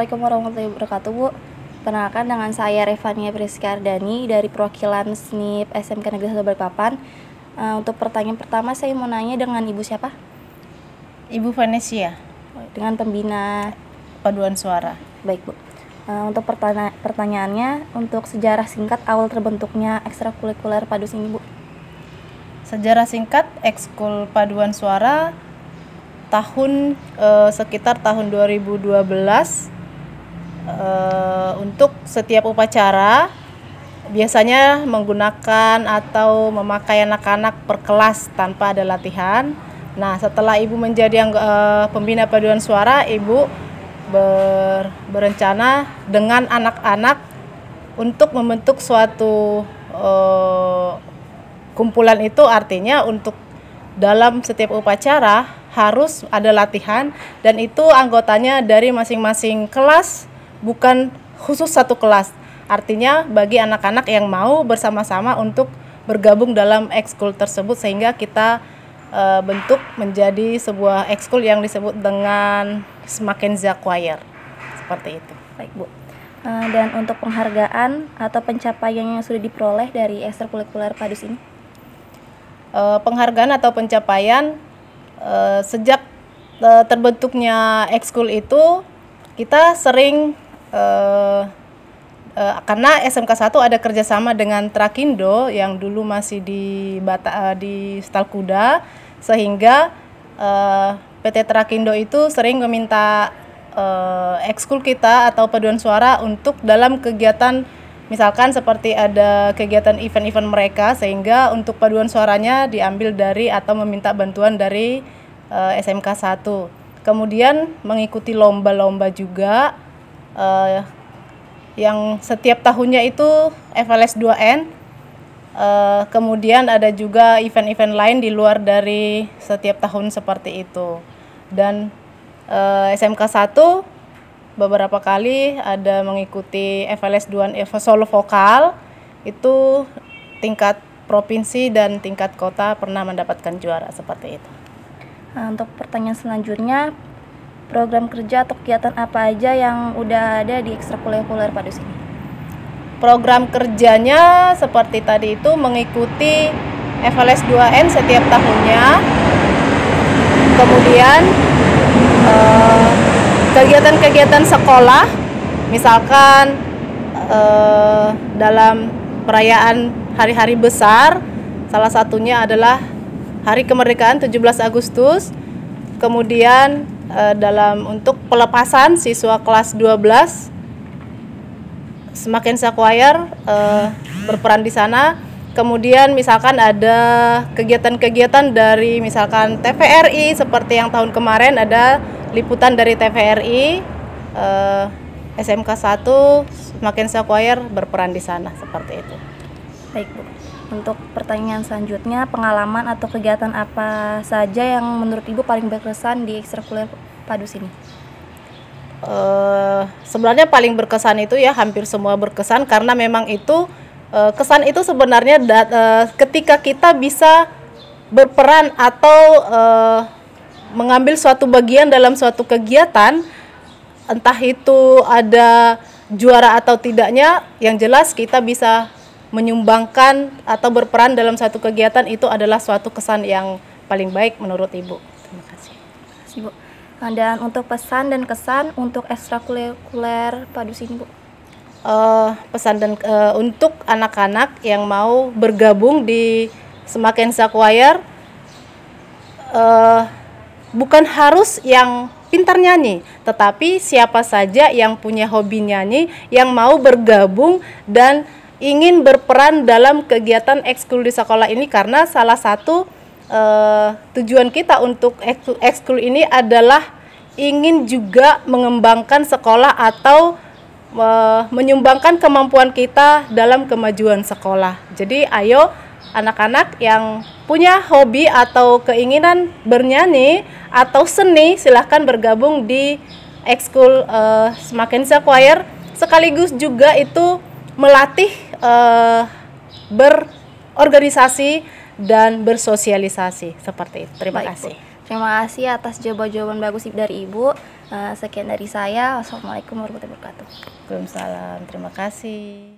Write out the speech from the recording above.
Assalamualaikum warahmatullahi wabarakatuh, Bu. Perkenalkan dengan saya Revania Priska Ardani dari perwakilan SNIP SMK Negeri 1 Balikpapan. Untuk pertanyaan pertama saya mau nanya dengan Ibu siapa? Ibu Vanesia, Dengan pembina Paduan Suara. Baik, Bu. Untuk pertanyaannya, untuk sejarah singkat awal terbentuknya ekstrakurikuler Padus ini, Bu. Sejarah singkat ekskul Paduan Suara sekitar tahun 2012. Untuk setiap upacara biasanya menggunakan atau memakai anak-anak per kelas tanpa ada latihan. Nah, setelah Ibu menjadi pembina Paduan Suara, Ibu berencana dengan anak-anak untuk membentuk suatu kumpulan. Itu artinya untuk dalam setiap upacara harus ada latihan, dan itu anggotanya dari masing-masing kelas, bukan khusus satu kelas. Artinya bagi anak-anak yang mau bersama-sama untuk bergabung dalam ekskul tersebut, sehingga kita bentuk menjadi sebuah ekskul yang disebut dengan Smakenza Choir. Seperti itu. Baik, Bu. Dan untuk penghargaan atau pencapaian yang sudah diperoleh dari ekstrakurikuler Padus ini? Penghargaan atau pencapaian sejak terbentuknya ekskul itu kita sering karena SMK 1 ada kerjasama dengan Trakindo yang dulu masih di Stalkuda, sehingga PT Trakindo itu sering meminta ekskul kita atau Paduan Suara untuk dalam kegiatan, misalkan seperti ada kegiatan event-event mereka, sehingga untuk paduan suaranya diambil dari atau meminta bantuan dari SMK 1. Kemudian mengikuti lomba-lomba juga yang setiap tahunnya itu FLS 2N. Kemudian ada juga event-event lain di luar dari setiap tahun seperti itu. Dan SMK 1 beberapa kali ada mengikuti FLS 2N solo vokal, itu tingkat provinsi dan tingkat kota pernah mendapatkan juara seperti itu. Untuk pertanyaan selanjutnya, program kerja atau kegiatan apa aja yang udah ada di ekstrakurikuler Padus ini? Program kerjanya seperti tadi itu mengikuti FLS 2N setiap tahunnya. Kemudian kegiatan-kegiatan sekolah, misalkan dalam perayaan hari-hari besar, salah satunya adalah Hari Kemerdekaan 17 Agustus. Kemudian untuk pelepasan siswa kelas 12, Smakenza Choir berperan di sana. Kemudian misalkan ada kegiatan-kegiatan dari misalkan TVRI, seperti yang tahun kemarin ada liputan dari TVRI, SMK 1 Smakenza Choir berperan di sana, seperti itu. Baik, Bu. Untuk pertanyaan selanjutnya, pengalaman atau kegiatan apa saja yang menurut Ibu paling berkesan di ekstrakurikuler Padus ini? Sebenarnya paling berkesan itu ya hampir semua berkesan, karena memang itu kesan itu sebenarnya ketika kita bisa berperan atau mengambil suatu bagian dalam suatu kegiatan, entah itu ada juara atau tidaknya, yang jelas kita bisa menyumbangkan atau berperan dalam satu kegiatan, itu adalah suatu kesan yang paling baik menurut Ibu. Terima kasih. Terima kasih, Bu. Dan untuk pesan dan kesan untuk ekstrakurikuler Padus ini, Bu? Pesan dan untuk anak-anak yang mau bergabung di Smakenza Choir, bukan harus yang pintar nyanyi, tetapi siapa saja yang punya hobi nyanyi, yang mau bergabung dan ingin berperan dalam kegiatan ekskul di sekolah ini, karena salah satu tujuan kita untuk ekskul ini adalah ingin juga mengembangkan sekolah atau menyumbangkan kemampuan kita dalam kemajuan sekolah. Jadi ayo anak-anak yang punya hobi atau keinginan bernyanyi atau seni, silahkan bergabung di ekskul Smakenza Choir, sekaligus juga itu melatih berorganisasi dan bersosialisasi. Seperti itu. Terima Baik, kasih. Bu. Terima kasih atas jawaban-jawaban bagus dari Ibu. Sekian dari saya. Wassalamualaikum warahmatullahi wabarakatuh. Waalaikumsalam. Terima kasih.